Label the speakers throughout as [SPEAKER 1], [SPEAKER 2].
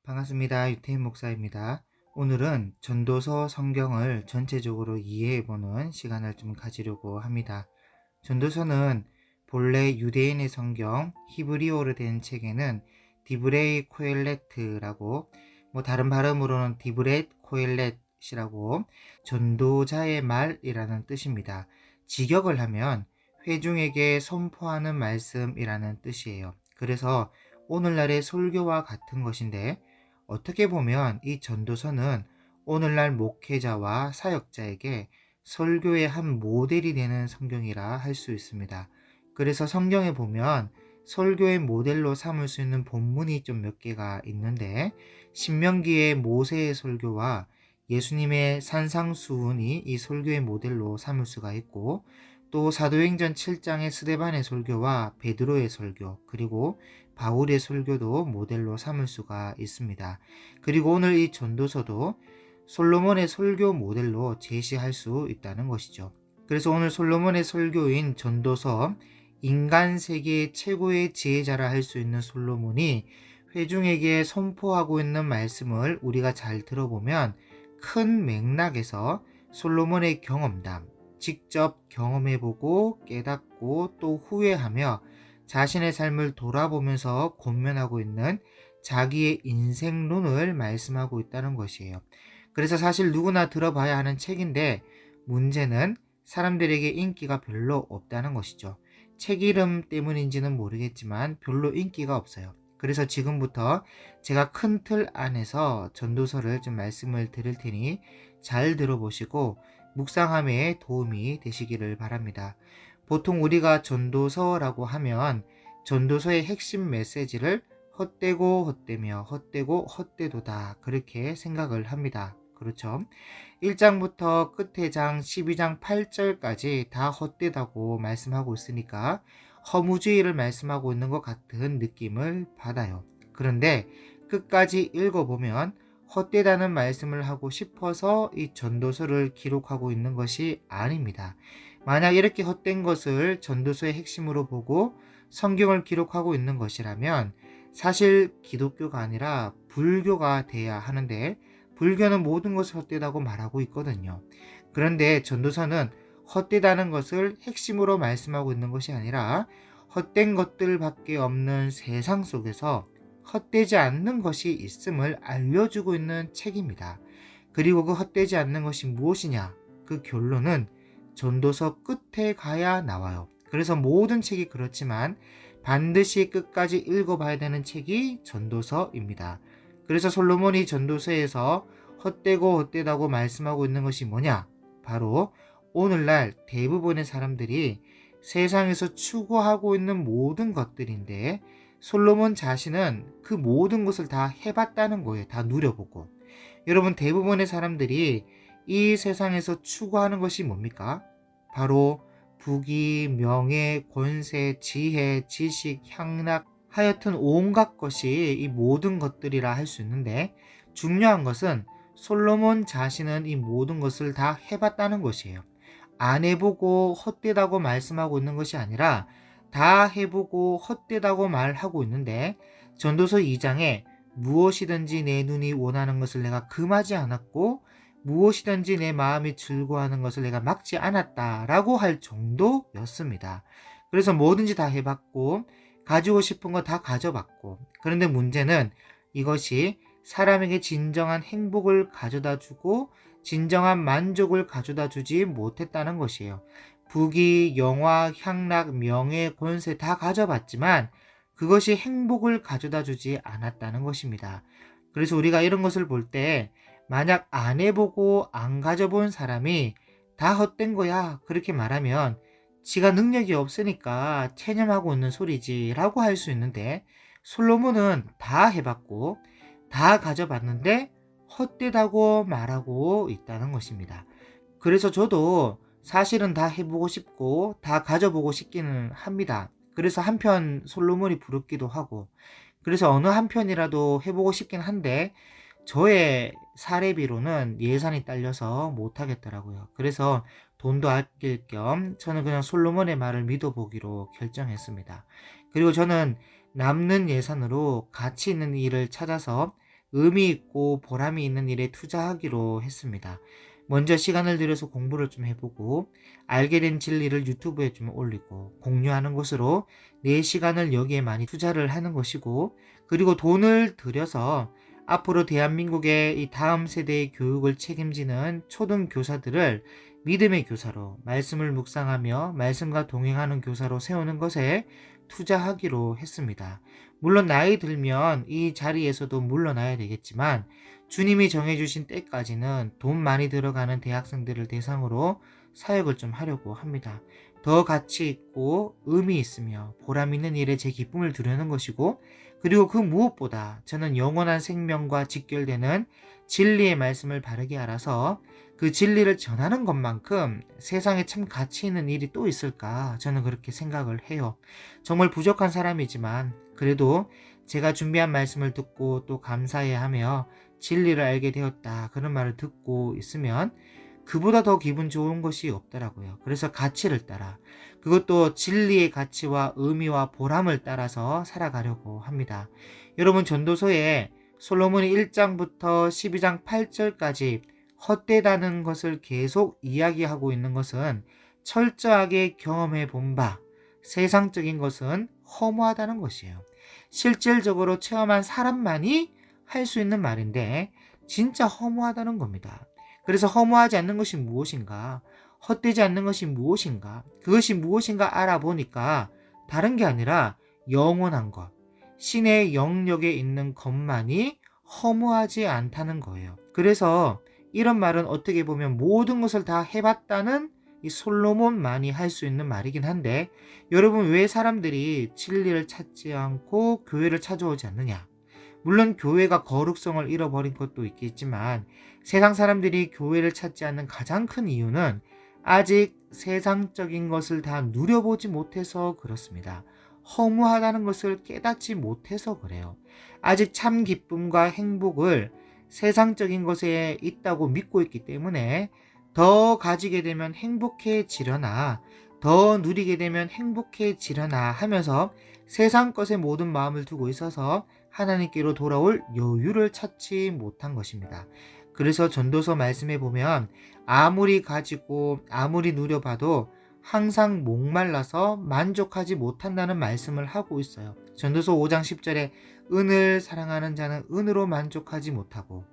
[SPEAKER 1] 반갑습니다. 유태인 목사입니다. 오늘은 전도서 성경을 전체적으로 이해해보는 시간을 좀 가지려고 합니다. 전도서는 본래 유대인의 성경 히브리어로 된 책에는 디브레이 코엘레트라고 다른 발음으로는 디브렛 코엘렛이라고 전도자의 말이라는 뜻입니다. 직역을 하면 회중에게 선포하는 말씀이라는 뜻이에요. 그래서 오늘날의 설교와 같은 것인데 어떻게 보면 이 전도서는 오늘날 목회자와 사역자에게 설교의 한 모델이 되는 성경이라 할 수 있습니다. 그래서 성경에 보면 설교의 모델로 삼을 수 있는 본문이 좀 몇 개가 있는데 신명기의 모세의 설교와 예수님의 산상수훈이 이 설교의 모델로 삼을 수가 있고, 또 사도행전 7장의 스데반의 설교와 베드로의 설교, 그리고 바울의 설교도 모델로 삼을 수가 있습니다. 그리고 오늘 이 전도서도 솔로몬의 설교 모델로 제시할 수 있다는 것이죠. 그래서 오늘 솔로몬의 설교인 전도서, 인간 세계 최고의 지혜자라 할 수 있는 솔로몬이 회중에게 선포하고 있는 말씀을 우리가 잘 들어보면 큰 맥락에서 솔로몬의 경험담, 직접 경험해보고 깨닫고 또 후회하며 자신의 삶을 돌아보면서 권면하고 있는 자기의 인생론을 말씀하고 있다는 것이에요. 그래서 사실 누구나 들어봐야 하는 책인데 문제는 사람들에게 인기가 별로 없다는 것이죠. 책 이름 때문인지는 모르겠지만 별로 인기가 없어요. 그래서 지금부터 제가 큰 틀 안에서 전도서를 좀 말씀을 드릴 테니 잘 들어보시고 묵상함에 도움이 되시기를 바랍니다. 보통 우리가 전도서라고 하면 전도서의 핵심 메시지를 헛되고 헛되며 헛되고 헛되도다 그렇게 생각을 합니다. 그렇죠? 1장부터 끝에 장 12장 8절까지 다 헛되다고 말씀하고 있으니까 허무주의를 말씀하고 있는 것 같은 느낌을 받아요. 그런데 끝까지 읽어보면 헛되다는 말씀을 하고 싶어서 이 전도서를 기록하고 있는 것이 아닙니다. 만약 이렇게 헛된 것을 전도서의 핵심으로 보고 성경을 기록하고 있는 것이라면 사실 기독교가 아니라 불교가 돼야 하는데 불교는 모든 것을 헛되다고 말하고 있거든요. 그런데 전도서는 헛되다는 것을 핵심으로 말씀하고 있는 것이 아니라 헛된 것들밖에 없는 세상 속에서 헛되지 않는 것이 있음을 알려주고 있는 책입니다. 그리고 그 헛되지 않는 것이 무엇이냐? 그 결론은 전도서 끝에 가야 나와요. 그래서 모든 책이 그렇지만 반드시 끝까지 읽어봐야 되는 책이 전도서입니다. 그래서 솔로몬이 전도서에서 헛되고 헛되다고 말씀하고 있는 것이 뭐냐? 바로 오늘날 대부분의 사람들이 세상에서 추구하고 있는 모든 것들인데 솔로몬 자신은 그 모든 것을 다 해봤다는 거예요. 다 누려보고. 여러분, 대부분의 사람들이 이 세상에서 추구하는 것이 뭡니까? 바로 부귀, 명예, 권세, 지혜, 지식, 향락, 하여튼 온갖 것이 이 모든 것들이라 할 수 있는데 중요한 것은 솔로몬 자신은 이 모든 것을 다 해봤다는 것이에요. 안 해보고 헛되다고 말씀하고 있는 것이 아니라 다 해보고 헛되다고 말하고 있는데 전도서 2장에 무엇이든지 내 눈이 원하는 것을 내가 금하지 않았고 무엇이든지 내 마음이 즐거워하는 것을 내가 막지 않았다라고 할 정도였습니다. 그래서 뭐든지 다 해봤고 가지고 싶은 거 다 가져봤고, 그런데 문제는 이것이 사람에게 진정한 행복을 가져다 주고 진정한 만족을 가져다 주지 못했다는 것이에요. 부귀, 영화, 향락, 명예, 권세 다 가져봤지만 그것이 행복을 가져다 주지 않았다는 것입니다. 그래서 우리가 이런 것을 볼 때 만약 안 해보고 안 가져본 사람이 다 헛된 거야 그렇게 말하면 지가 능력이 없으니까 체념하고 있는 소리지 라고 할 수 있는데 솔로몬은 다 해봤고 다 가져봤는데 헛되다고 말하고 있다는 것입니다. 그래서 저도 사실은 다 해보고 싶고 다 가져보고 싶기는 합니다. 그래서 한편 솔로몬이 부럽기도 하고, 그래서 어느 한편이라도 해보고 싶긴 한데 저의 사례비로는 예산이 딸려서 못하겠더라고요. 그래서 돈도 아낄 겸 저는 그냥 솔로몬의 말을 믿어보기로 결정했습니다. 그리고 저는 남는 예산으로 가치 있는 일을 찾아서 의미 있고 보람이 있는 일에 투자하기로 했습니다. 먼저 시간을 들여서 공부를 좀 해보고 알게 된 진리를 유튜브에 좀 올리고 공유하는 것으로 내 시간을 여기에 많이 투자를 하는 것이고, 그리고 돈을 들여서 앞으로 대한민국의 이 다음 세대의 교육을 책임지는 초등교사들을 믿음의 교사로, 말씀을 묵상하며 말씀과 동행하는 교사로 세우는 것에 투자하기로 했습니다. 물론 나이 들면 이 자리에서도 물러나야 되겠지만 주님이 정해주신 때까지는 돈 많이 들어가는 대학생들을 대상으로 사역을 좀 하려고 합니다. 더 가치 있고 의미 있으며 보람 있는 일에 제 기쁨을 드리는 것이고, 그리고 그 무엇보다 저는 영원한 생명과 직결되는 진리의 말씀을 바르게 알아서 그 진리를 전하는 것만큼 세상에 참 가치 있는 일이 또 있을까, 저는 그렇게 생각을 해요. 정말 부족한 사람이지만 그래도 제가 준비한 말씀을 듣고 또 감사해하며 진리를 알게 되었다, 그런 말을 듣고 있으면 그보다 더 기분 좋은 것이 없더라고요. 그래서 가치를 따라, 그것도 진리의 가치와 의미와 보람을 따라서 살아가려고 합니다. 여러분, 전도서에 솔로몬이 1장부터 12장 8절까지 헛되다는 것을 계속 이야기하고 있는 것은 철저하게 경험해 본 바, 세상적인 것은 허무하다는 것이에요. 실질적으로 체험한 사람만이 할 수 있는 말인데 진짜 허무하다는 겁니다. 그래서 허무하지 않는 것이 무엇인가, 헛되지 않는 것이 무엇인가, 그것이 무엇인가 알아보니까 다른 게 아니라 영원한 것, 신의 영역에 있는 것만이 허무하지 않다는 거예요. 그래서 이런 말은 어떻게 보면 모든 것을 다 해봤다는 이 솔로몬만이 할 수 있는 말이긴 한데, 여러분, 왜 사람들이 진리를 찾지 않고 교회를 찾아오지 않느냐? 물론 교회가 거룩성을 잃어버린 것도 있겠지만 세상 사람들이 교회를 찾지 않는 가장 큰 이유는 아직 세상적인 것을 다 누려보지 못해서 그렇습니다. 허무하다는 것을 깨닫지 못해서 그래요. 아직 참 기쁨과 행복을 세상적인 것에 있다고 믿고 있기 때문에 더 가지게 되면 행복해지려나, 더 누리게 되면 행복해지려나 하면서 세상 것에 모든 마음을 두고 있어서 하나님께로 돌아올 여유를 찾지 못한 것입니다. 그래서 전도서 말씀에 보면 아무리 가지고 아무리 누려봐도 항상 목말라서 만족하지 못한다는 말씀을 하고 있어요. 전도서 5장 10절에 은을 사랑하는 자는 은으로 만족하지 못하고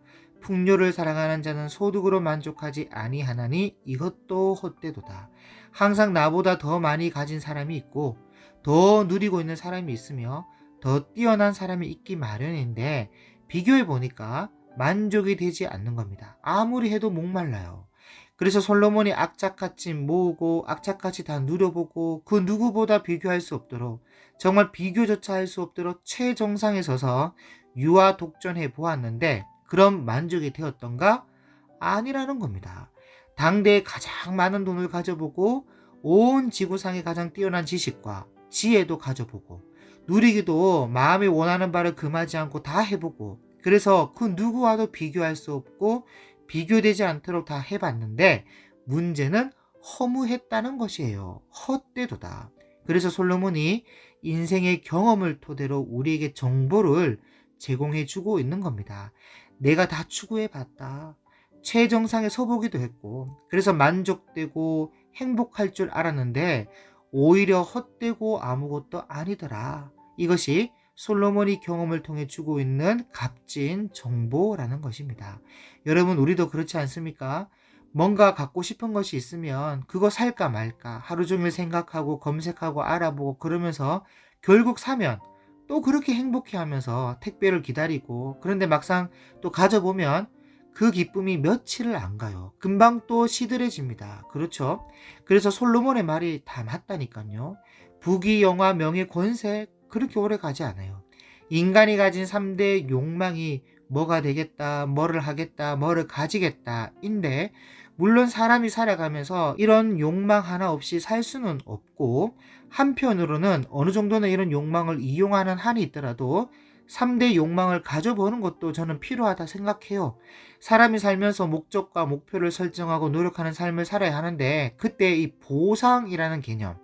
[SPEAKER 1] 풍요를 사랑하는 자는 소득으로 만족하지 아니하나니 이것도 헛되도다. 항상 나보다 더 많이 가진 사람이 있고 더 누리고 있는 사람이 있으며 더 뛰어난 사람이 있기 마련인데 비교해 보니까 만족이 되지 않는 겁니다. 아무리 해도 목말라요. 그래서 솔로몬이 악착같이 모으고 악착같이 다 누려보고 그 누구보다 비교할 수 없도록, 정말 비교조차 할 수 없도록 최정상에 서서 유아 독전해 보았는데 그럼 만족이 되었던가? 아니라는 겁니다. 당대에 가장 많은 돈을 가져보고 온 지구상에 가장 뛰어난 지식과 지혜도 가져보고 누리기도 마음이 원하는 바를 금하지 않고 다 해보고, 그래서 그 누구와도 비교할 수 없고 비교되지 않도록 다 해봤는데 문제는 허무했다는 것이에요. 헛되도다. 그래서 솔로몬이 인생의 경험을 토대로 우리에게 정보를 제공해 주고 있는 겁니다. 내가 다 추구해봤다. 최정상에 서보기도 했고 그래서 만족되고 행복할 줄 알았는데 오히려 헛되고 아무것도 아니더라. 이것이 솔로몬이 경험을 통해 주고 있는 값진 정보라는 것입니다. 여러분, 우리도 그렇지 않습니까? 뭔가 갖고 싶은 것이 있으면 그거 살까 말까 하루 종일 생각하고 검색하고 알아보고 그러면서 결국 사면 또 그렇게 행복해하면서 택배를 기다리고, 그런데 막상 또 가져보면 그 기쁨이 며칠을 안 가요. 금방 또 시들해집니다. 그렇죠? 그래서 솔로몬의 말이 다 맞다니까요. 부귀, 영화, 명예, 권세 그렇게 오래 가지 않아요. 인간이 가진 3대 욕망이 뭐가 되겠다, 뭐를 하겠다, 뭐를 가지겠다 인데, 물론 사람이 살아가면서 이런 욕망 하나 없이 살 수는 없고 한편으로는 어느 정도는 이런 욕망을 이용하는 한이 있더라도 3대 욕망을 가져보는 것도 저는 필요하다 생각해요. 사람이 살면서 목적과 목표를 설정하고 노력하는 삶을 살아야 하는데 그때 이 보상이라는 개념,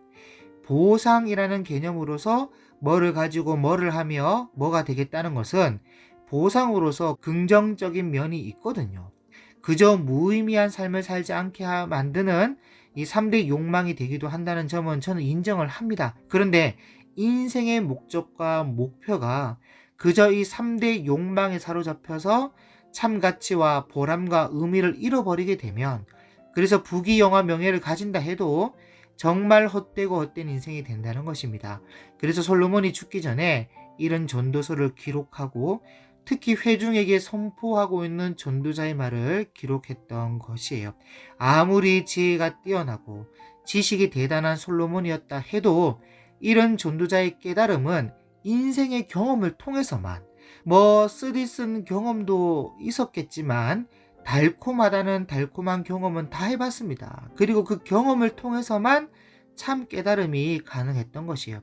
[SPEAKER 1] 보상이라는 개념으로서 뭐를 가지고 뭐를 하며 뭐가 되겠다는 것은 보상으로서 긍정적인 면이 있거든요. 그저 무의미한 삶을 살지 않게 만드는 이 3대 욕망이 되기도 한다는 점은 저는 인정을 합니다. 그런데 인생의 목적과 목표가 그저 이 3대 욕망에 사로잡혀서 참 가치와 보람과 의미를 잃어버리게 되면, 그래서 부귀영화 명예를 가진다 해도 정말 헛되고 헛된 인생이 된다는 것입니다. 그래서 솔로몬이 죽기 전에 이런 전도서를 기록하고 특히 회중에게 선포하고 있는 전도자의 말을 기록했던 것이에요. 아무리 지혜가 뛰어나고 지식이 대단한 솔로몬이었다 해도 이런 전도자의 깨달음은 인생의 경험을 통해서만, 쓰디쓴 경험도 있었겠지만 달콤하다는 달콤한 경험은 다 해봤습니다. 그리고 그 경험을 통해서만 참 깨달음이 가능했던 것이에요.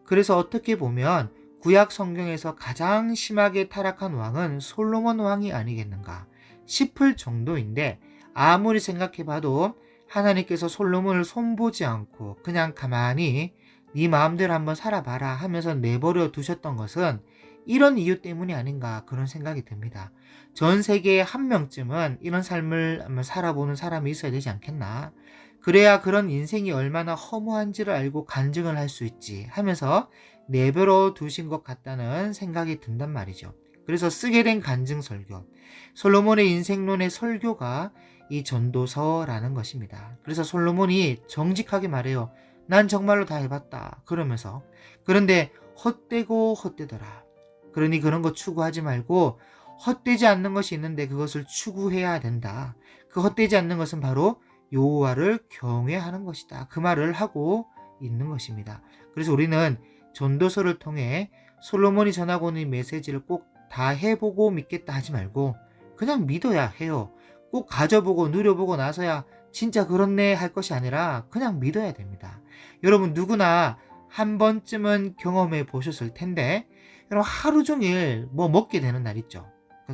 [SPEAKER 1] 그래서 어떻게 보면 구약 성경에서 가장 심하게 타락한 왕은 솔로몬 왕이 아니겠는가 싶을 정도인데, 아무리 생각해봐도 하나님께서 솔로몬을 손보지 않고 그냥 가만히 네 마음대로 한번 살아봐라 하면서 내버려 두셨던 것은 이런 이유 때문이 아닌가, 그런 생각이 듭니다. 전 세계에 한 명쯤은 이런 삶을 한번 살아보는 사람이 있어야 되지 않겠나. 그래야 그런 인생이 얼마나 허무한지를 알고 간증을 할 수 있지 하면서 내버려 두신 것 같다는 생각이 든단 말이죠. 그래서 쓰게 된 간증 설교, 솔로몬의 인생론의 설교가 이 전도서라는 것입니다. 그래서 솔로몬이 정직하게 말해요. 난 정말로 다 해봤다 그러면서. 그런데 헛되고 헛되더라. 그러니 그런 거 추구하지 말고 헛되지 않는 것이 있는데 그것을 추구해야 된다. 그 헛되지 않는 것은 바로 여호와를 경외하는 것이다. 그 말을 하고 있는 것입니다. 그래서 우리는 전도서를 통해 솔로몬이 전하고 있는 메시지를 꼭 다 해보고 믿겠다 하지 말고 그냥 믿어야 해요. 꼭 가져보고 누려보고 나서야 진짜 그렇네 할 것이 아니라 그냥 믿어야 됩니다. 여러분 누구나 한 번쯤은 경험해 보셨을 텐데, 여러분 하루 종일 먹게 되는 날 있죠.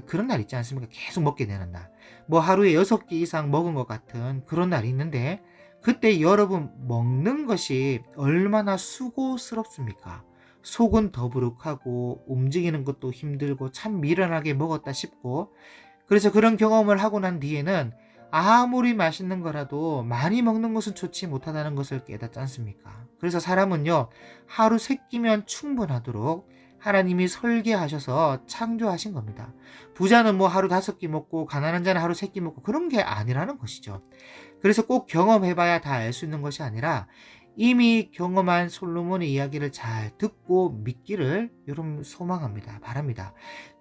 [SPEAKER 1] 그런 날 있지 않습니까? 계속 먹게 되는 날. 하루에 6개 이상 먹은 것 같은 그런 날이 있는데, 그때 여러분 먹는 것이 얼마나 수고스럽습니까? 속은 더부룩하고 움직이는 것도 힘들고 참 미련하게 먹었다 싶고, 그래서 그런 경험을 하고 난 뒤에는 아무리 맛있는 거라도 많이 먹는 것은 좋지 못하다는 것을 깨닫지 않습니까? 그래서 사람은요, 하루 3끼면 충분하도록 하나님이 설계하셔서 창조하신 겁니다. 부자는 하루 5끼 먹고 가난한 자는 하루 3끼 먹고 그런 게 아니라는 것이죠. 그래서 꼭 경험해봐야 다 알 수 있는 것이 아니라 이미 경험한 솔로몬의 이야기를 잘 듣고 믿기를 여러분 소망합니다. 바랍니다.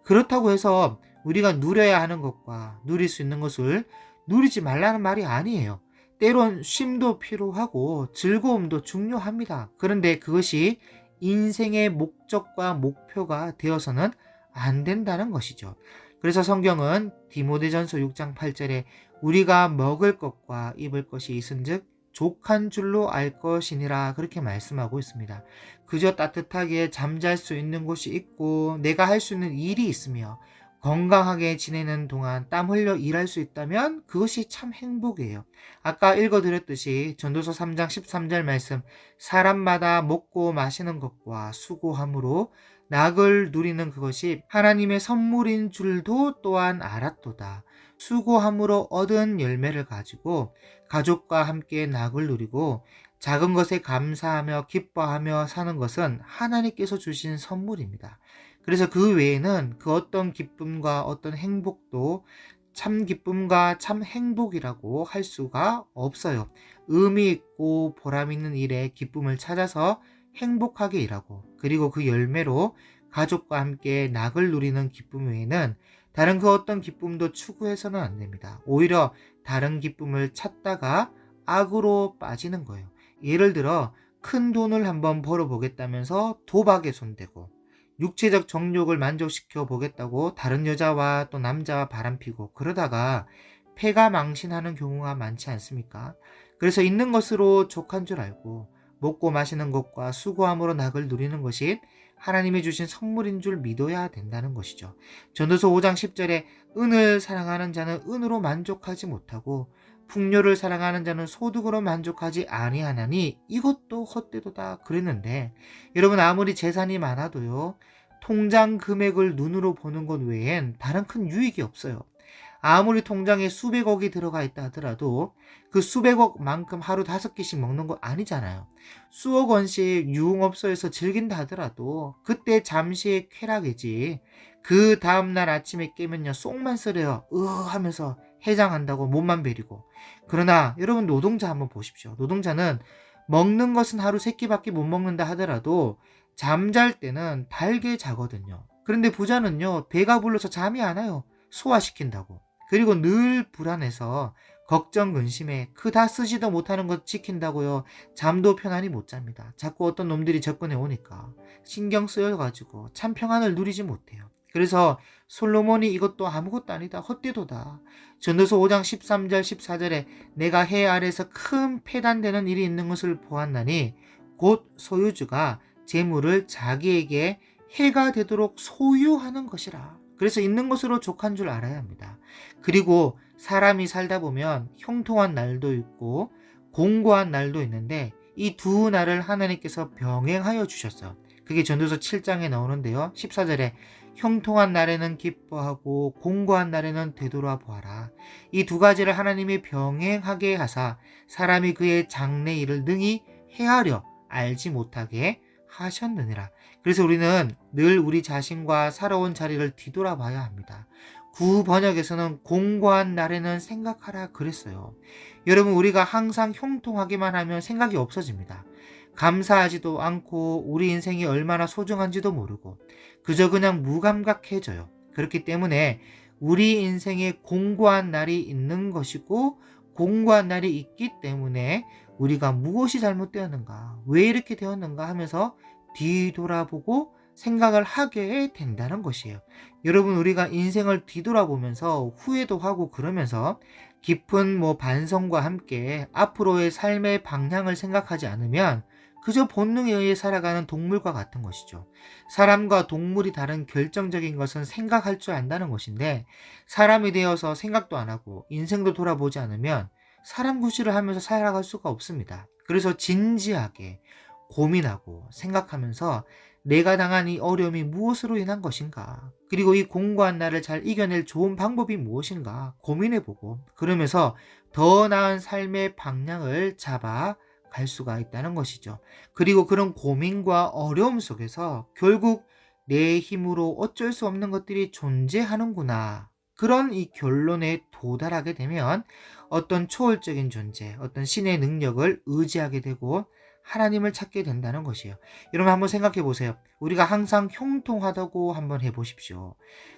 [SPEAKER 1] 그렇다고 해서 우리가 누려야 하는 것과 누릴 수 있는 것을 누리지 말라는 말이 아니에요. 때론 쉼도 필요하고 즐거움도 중요합니다. 그런데 그것이 인생의 목적과 목표가 되어서는 안 된다는 것이죠. 그래서 성경은 디모데전서 6장 8절에 우리가 먹을 것과 입을 것이 있은즉 족한 줄로 알 것이니라, 그렇게 말씀하고 있습니다. 그저 따뜻하게 잠잘 수 있는 곳이 있고 내가 할 수 있는 일이 있으며 건강하게 지내는 동안 땀 흘려 일할 수 있다면 그것이 참 행복이에요. 아까 읽어드렸듯이 전도서 3장 13절 말씀, 사람마다 먹고 마시는 것과 수고함으로 낙을 누리는 그것이 하나님의 선물인 줄도 또한 알았도다. 수고함으로 얻은 열매를 가지고 가족과 함께 낙을 누리고 작은 것에 감사하며 기뻐하며 사는 것은 하나님께서 주신 선물입니다. 그래서 그 외에는 그 어떤 기쁨과 어떤 행복도 참 기쁨과 참 행복이라고 할 수가 없어요. 의미 있고 보람 있는 일에 기쁨을 찾아서 행복하게 일하고, 그리고 그 열매로 가족과 함께 낙을 누리는 기쁨 외에는 다른 그 어떤 기쁨도 추구해서는 안 됩니다. 오히려 다른 기쁨을 찾다가 악으로 빠지는 거예요. 예를 들어 큰 돈을 한번 벌어보겠다면서 도박에 손대고, 육체적 정욕을 만족시켜 보겠다고 다른 여자와 또 남자와 바람피고, 그러다가 패가 망신하는 경우가 많지 않습니까? 그래서 있는 것으로 족한 줄 알고 먹고 마시는 것과 수고함으로 낙을 누리는 것이 하나님이 주신 선물인 줄 믿어야 된다는 것이죠. 전도서 5장 10절에 은을 사랑하는 자는 은으로 만족하지 못하고 풍요를 사랑하는 자는 소득으로 만족하지 아니하나니 이것도 헛되도다 그랬는데, 여러분 아무리 재산이 많아도요, 통장 금액을 눈으로 보는 것 외엔 다른 큰 유익이 없어요. 아무리 통장에 수백억이 들어가 있다 하더라도 그 수백억만큼 하루 5끼씩 먹는 거 아니잖아요. 수억 원씩 유흥업소에서 즐긴다 하더라도 그때 잠시의 쾌락이지. 그 다음날 아침에 깨면요 쏙만 쓰래요. 하면서 해장한다고 몸만 베리고. 그러나 여러분 노동자 한번 보십시오. 노동자는 먹는 것은 하루 3끼밖에 못 먹는다 하더라도 잠잘 때는 달게 자거든요. 그런데 부자는요 배가 불러서 잠이 안 와요. 소화시킨다고. 그리고 늘 불안해서 걱정 근심에 그다 쓰지도 못하는 것 지킨다고요. 잠도 편안히 못 잡니다. 자꾸 어떤 놈들이 접근해 오니까 신경 쓰여가지고 참 평안을 누리지 못해요. 그래서 솔로몬이 이것도 아무것도 아니다 헛되도다. 전도서 5장 13절 14절에 내가 해 아래에서 큰 패단되는 일이 있는 것을 보았나니 곧 소유주가 재물을 자기에게 해가 되도록 소유하는 것이라. 그래서 있는 것으로 족한 줄 알아야 합니다. 그리고 사람이 살다 보면 형통한 날도 있고 공고한 날도 있는데 이 두 날을 하나님께서 병행하여 주셨어요. 그게 전도서 7장에 나오는데요. 14절에 형통한 날에는 기뻐하고 공고한 날에는 되돌아 보아라. 이 두 가지를 하나님이 병행하게 하사 사람이 그의 장래 일을 능히 헤아려 알지 못하게 하셨느니라. 그래서 우리는 늘 우리 자신과 살아온 자리를 뒤돌아봐야 합니다. 구번역에서는 공고한 날에는 생각하라 그랬어요. 여러분 우리가 항상 형통하기만 하면 생각이 없어집니다. 감사하지도 않고 우리 인생이 얼마나 소중한지도 모르고 그저 그냥 무감각해져요. 그렇기 때문에 우리 인생에 공고한 날이 있는 것이고 공고한 날이 있기 때문에 우리가 무엇이 잘못되었는가, 왜 이렇게 되었는가 하면서 뒤돌아보고 생각을 하게 된다는 것이에요. 여러분 우리가 인생을 뒤돌아보면서 후회도 하고 그러면서 깊은 반성과 함께 앞으로의 삶의 방향을 생각하지 않으면 그저 본능에 의해 살아가는 동물과 같은 것이죠. 사람과 동물이 다른 결정적인 것은 생각할 줄 안다는 것인데 사람이 되어서 생각도 안 하고 인생도 돌아보지 않으면 사람 구실을 하면서 살아갈 수가 없습니다. 그래서 진지하게 고민하고 생각하면서 내가 당한 이 어려움이 무엇으로 인한 것인가? 그리고 이 공고한 날을 잘 이겨낼 좋은 방법이 무엇인가? 고민해보고 그러면서 더 나은 삶의 방향을 잡아 갈 수가 있다는 것이죠. 그리고 그런 고민과 어려움 속에서 결국 내 힘으로 어쩔 수 없는 것들이 존재하는구나. 그런 이 결론에 도달하게 되면 어떤 초월적인 존재, 어떤 신의 능력을 의지하게 되고 하나님을 찾게 된다는 것이에요. 여러분 한번 생각해 보세요. 우리가 항상 형통하다고 한번 해보십시오.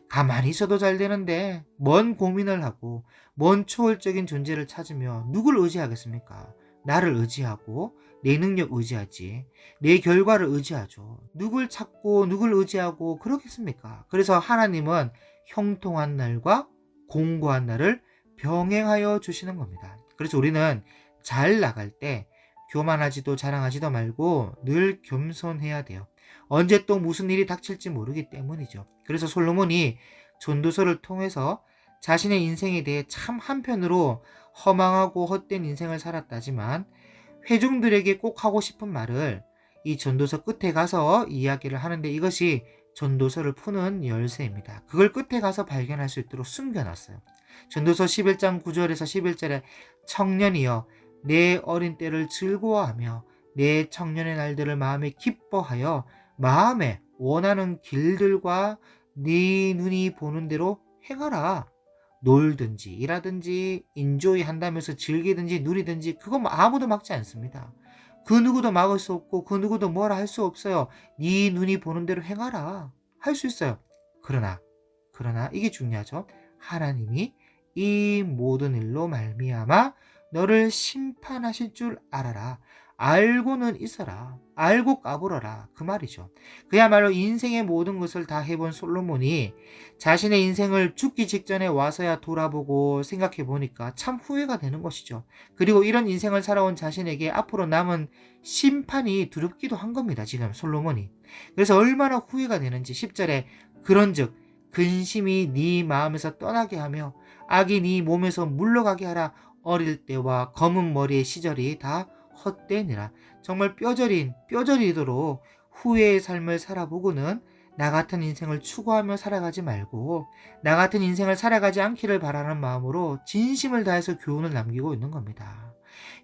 [SPEAKER 1] 가만히 있어도 잘 되는데 뭔 고민을 하고 뭔 초월적인 존재를 찾으며 누굴 의지하겠습니까? 나를 의지하고 내 능력 의지하지. 내 결과를 의지하죠. 누굴 찾고 누굴 의지하고 그러겠습니까? 그래서 하나님은 형통한 날과 공고한 날을 병행하여 주시는 겁니다. 그래서 우리는 잘 나갈 때 교만하지도 자랑하지도 말고 늘 겸손해야 돼요. 언제 또 무슨 일이 닥칠지 모르기 때문이죠. 그래서 솔로몬이 전도서를 통해서 자신의 인생에 대해 참 한편으로 허망하고 헛된 인생을 살았다지만 회중들에게 꼭 하고 싶은 말을 이 전도서 끝에 가서 이야기를 하는데 이것이 전도서를 푸는 열쇠입니다. 그걸 끝에 가서 발견할 수 있도록 숨겨놨어요. 전도서 11장 9절에서 11절에 청년이여 내 어린 때를 즐거워하며 내 청년의 날들을 마음에 기뻐하여 마음에 원하는 길들과 네 눈이 보는 대로 행하라. 놀든지 일하든지 인조이 한다면서 즐기든지 누리든지 그거 아무도 막지 않습니다. 그 누구도 막을 수 없고 그 누구도 뭐라 할 수 없어요. 네 눈이 보는 대로 행하라. 할 수 있어요. 그러나 이게 중요하죠. 하나님이 이 모든 일로 말미암아 너를 심판하실 줄 알아라. 알고는 있어라. 알고 까불어라. 그 말이죠. 그야말로 인생의 모든 것을 다 해본 솔로몬이 자신의 인생을 죽기 직전에 와서야 돌아보고 생각해 보니까 참 후회가 되는 것이죠. 그리고 이런 인생을 살아온 자신에게 앞으로 남은 심판이 두렵기도 한 겁니다. 지금 솔로몬이. 그래서 얼마나 후회가 되는지 10절에 그런즉 근심이 네 마음에서 떠나게 하며 악이 네 몸에서 물러가게 하라. 어릴 때와 검은 머리의 시절이 다 헛되니라. 정말 뼈저리도록 후회의 삶을 살아보고는 나 같은 인생을 추구하며 살아가지 말고 나 같은 인생을 살아가지 않기를 바라는 마음으로 진심을 다해서 교훈을 남기고 있는 겁니다.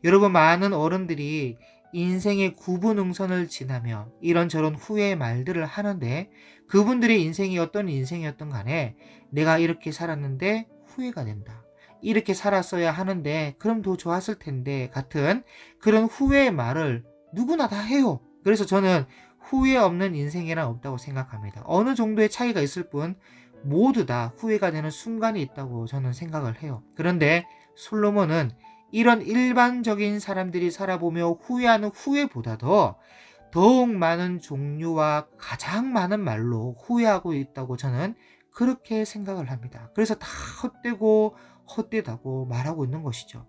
[SPEAKER 1] 여러분, 많은 어른들이 인생의 구분응선을 지나며 이런저런 후회의 말들을 하는데, 그분들의 인생이 어떤 인생이었던 간에 내가 이렇게 살았는데 후회가 된다, 이렇게 살았어야 하는데 그럼 더 좋았을 텐데 같은 그런 후회의 말을 누구나 다 해요. 그래서 저는 후회 없는 인생이란 없다고 생각합니다. 어느 정도의 차이가 있을 뿐 모두 다 후회가 되는 순간이 있다고 저는 생각을 해요. 그런데 솔로몬은 이런 일반적인 사람들이 살아보며 후회하는 후회보다도 더욱 많은 종류와 가장 많은 말로 후회하고 있다고 저는 그렇게 생각을 합니다. 그래서 다 헛되고 헛되다고 말하고 있는 것이죠.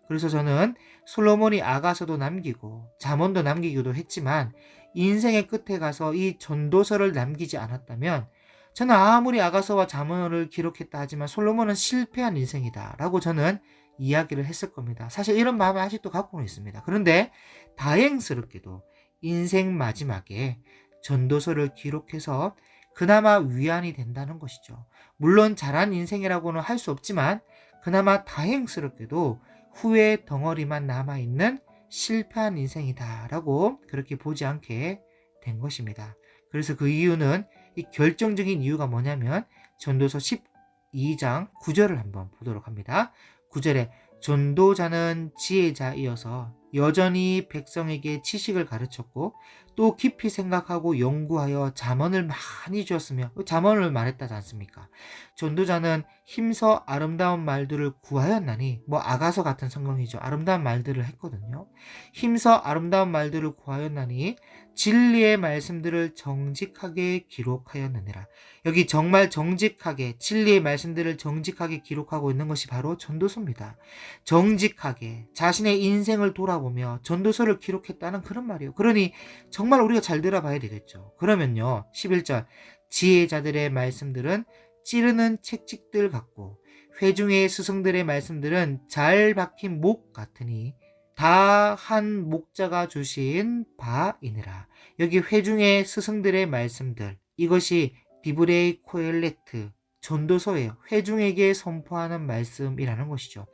[SPEAKER 1] 그래서 저는 솔로몬이 아가서도 남기고 잠언도 남기기도 했지만 인생의 끝에 가서 이 전도서를 남기지 않았다면, 저는 아무리 아가서와 잠언을 기록했다 하지만 솔로몬은 실패한 인생이다 라고 저는 이야기를 했을 겁니다. 사실 이런 마음을 아직도 갖고는 있습니다. 그런데 다행스럽게도 인생 마지막에 전도서를 기록해서 그나마 위안이 된다는 것이죠. 물론 잘한 인생이라고는 할 수 없지만 그나마 다행스럽게도 후회 덩어리만 남아있는 실패한 인생이다라고 그렇게 보지 않게 된 것입니다. 그래서 그 이유는, 이 결정적인 이유가 뭐냐면 전도서 12장 9절을 한번 보도록 합니다. 9절에 전도자는 지혜자이어서 여전히 백성에게 지식을 가르쳤고 또 깊이 생각하고 연구하여 잠언을 많이 주었으며, 잠언을 말했다지 않습니까? 전도자는 힘써 아름다운 말들을 구하였나니, 아가서 같은 성경이죠. 아름다운 말들을 했거든요. 힘써 아름다운 말들을 구하였나니 진리의 말씀들을 정직하게 기록하였느니라. 여기 정말 정직하게 진리의 말씀들을 정직하게 기록하고 있는 것이 바로 전도서입니다. 정직하게 자신의 인생을 돌아보며 전도서를 기록했다는 그런 말이에요. 그러니 정말 우리가 잘 들어봐야 되겠죠. 그러면요, 11절 지혜자들의 말씀들은 찌르는 채찍들 같고 회중의 스승들의 말씀들은 잘 박힌 목 같으니 다 한 목자가 주신 바이니라. 여기 회중의 스승들의 말씀들, 이것이 디브레이 코엘레트 전도서예요. 회중에게 선포하는 말씀이라는 것이죠.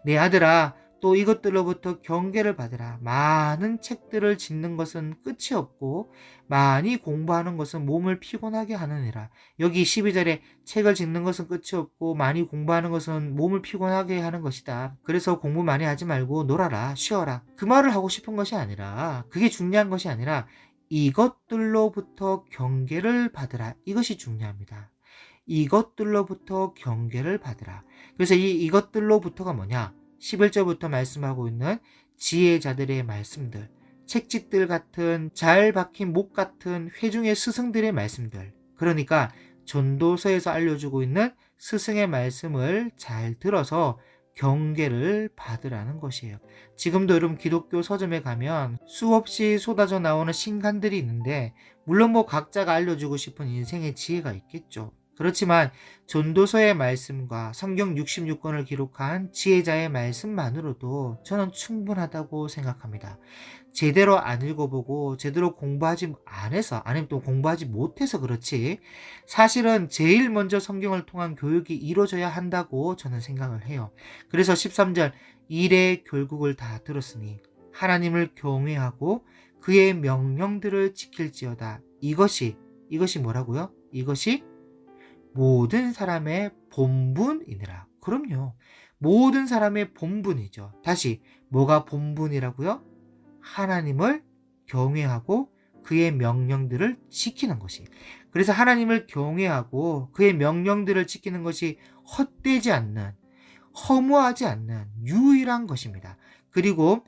[SPEAKER 1] 내 아들아, 또 이것들로부터 경계를 받으라. 많은 책들을 짓는 것은 끝이 없고 많이 공부하는 것은 몸을 피곤하게 하느니라. 여기 12절에 책을 짓는 것은 끝이 없고 많이 공부하는 것은 몸을 피곤하게 하는 것이다. 그래서 공부 많이 하지 말고 놀아라, 쉬어라. 그 말을 하고 싶은 것이 아니라, 그게 중요한 것이 아니라 이것들로부터 경계를 받으라. 이것이 중요합니다. 이것들로부터 경계를 받으라. 그래서 이것들로부터가 뭐냐? 11절부터 말씀하고 있는 지혜자들의 말씀들, 책짓들 같은 잘 박힌 목 같은 회중의 스승들의 말씀들, 그러니까 전도서에서 알려주고 있는 스승의 말씀을 잘 들어서 경계를 받으라는 것이에요. 지금도 여러분 기독교 서점에 가면 수없이 쏟아져 나오는 신간들이 있는데, 물론 각자가 알려주고 싶은 인생의 지혜가 있겠죠. 그렇지만 전도서의 말씀과 성경 66권을 기록한 지혜자의 말씀만으로도 저는 충분하다고 생각합니다. 제대로 안 읽어보고 제대로 공부하지 않아서, 아니면 또 공부하지 못해서 그렇지, 사실은 제일 먼저 성경을 통한 교육이 이루어져야 한다고 저는 생각을 해요. 그래서 13절 일의 결국을 다 들었으니 하나님을 경외하고 그의 명령들을 지킬지어다. 이것이 뭐라고요? 이것이 모든 사람의 본분이니라. 그럼요. 모든 사람의 본분이죠. 다시, 뭐가 본분이라고요? 하나님을 경외하고 그의 명령들을 지키는 것이. 그래서 하나님을 경외하고 그의 명령들을 지키는 것이 헛되지 않는, 허무하지 않는 유일한 것입니다. 그리고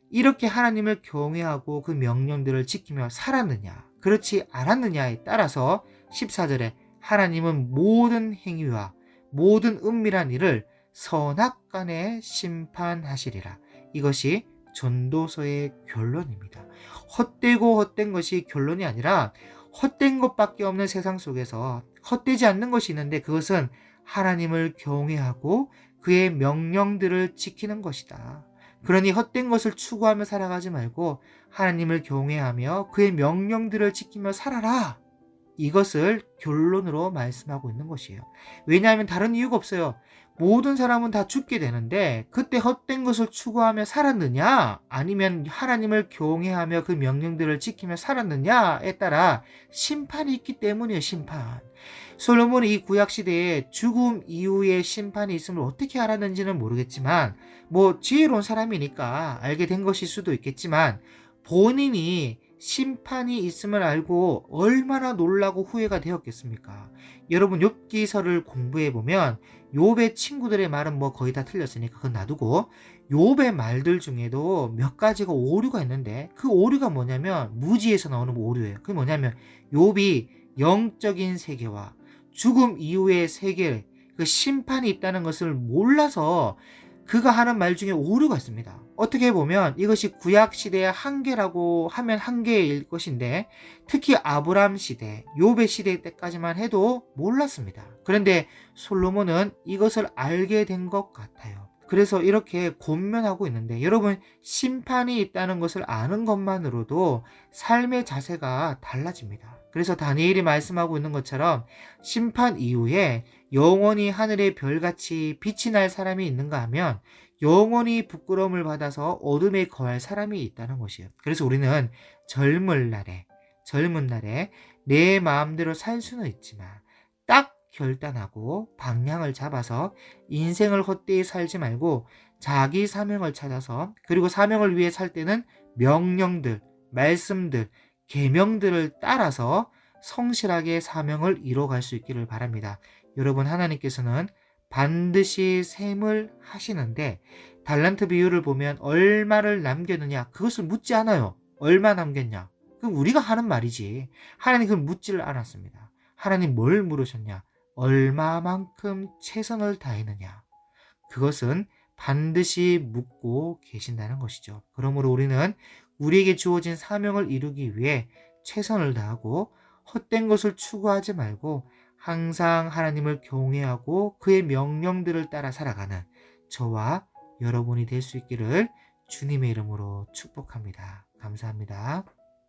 [SPEAKER 1] 이렇게 하나님을 경외하고 그 명령들을 지키며 살았느냐, 그렇지 않았느냐에 따라서 14절에 하나님은 모든 행위와 모든 은밀한 일을 선악간에 심판하시리라. 이것이 전도서의 결론입니다. 헛되고 헛된 것이 결론이 아니라, 헛된 것밖에 없는 세상 속에서 헛되지 않는 것이 있는데 그것은 하나님을 경외하고 그의 명령들을 지키는 것이다. 그러니 헛된 것을 추구하며 살아가지 말고 하나님을 경외하며 그의 명령들을 지키며 살아라. 이것을 결론으로 말씀하고 있는 것이에요. 왜냐하면 다른 이유가 없어요. 모든 사람은 다 죽게 되는데 그때 헛된 것을 추구하며 살았느냐 아니면 하나님을 경외하며 그 명령들을 지키며 살았느냐에 따라 심판이 있기 때문이에요. 심판. 솔로몬이 이 구약 시대에 죽음 이후에 심판이 있음을 어떻게 알았는지는 모르겠지만 뭐 지혜로운 사람이니까 알게 된 것일 수도 있겠지만 본인이 심판이 있음을 알고 얼마나 놀라고 후회가 되었겠습니까? 여러분 욥기서를 공부해 보면 욥의 친구들의 말은 뭐 거의 다 틀렸으니까 그건 놔두고 욥의 말들 중에도 몇 가지가 오류가 있는데 그 오류가 뭐냐면 무지에서 나오는 오류예요. 그게 뭐냐면 욥이 영적인 세계와 죽음 이후의 세계 그 심판이 있다는 것을 몰라서 그가 하는 말 중에 오류가 있습니다. 어떻게 보면 이것이 구약 시대의 한계라고 하면 한계일 것인데 특히 아브람 시대, 욥의 시대 때까지만 해도 몰랐습니다. 그런데 솔로몬은 이것을 알게 된 것 같아요. 그래서 이렇게 권면하고 있는데 여러분 심판이 있다는 것을 아는 것만으로도 삶의 자세가 달라집니다. 그래서 다니엘이 말씀하고 있는 것처럼 심판 이후에 영원히 하늘의 별같이 빛이 날 사람이 있는가 하면 영원히 부끄러움을 받아서 어둠에 거할 사람이 있다는 것이에요. 그래서 우리는 젊은 날에 내 마음대로 살 수는 있지만 딱 결단하고 방향을 잡아서 인생을 헛되이 살지 말고 자기 사명을 찾아서 그리고 사명을 위해 살 때는 명령들, 말씀들, 계명들을 따라서 성실하게 사명을 이뤄갈 수 있기를 바랍니다. 여러분 하나님께서는 반드시 셈을 하시는데 달란트 비유를 보면 얼마를 남겼느냐 그것을 묻지 않아요. 얼마 남겼냐? 그럼 우리가 하는 말이지. 하나님 그걸 묻지를 않았습니다. 하나님 뭘 물으셨냐? 얼마만큼 최선을 다했느냐? 그것은 반드시 묻고 계신다는 것이죠. 그러므로 우리는 우리에게 주어진 사명을 이루기 위해 최선을 다하고 헛된 것을 추구하지 말고 항상 하나님을 경외하고 그의 명령들을 따라 살아가는 저와 여러분이 될 수 있기를 주님의 이름으로 축복합니다. 감사합니다.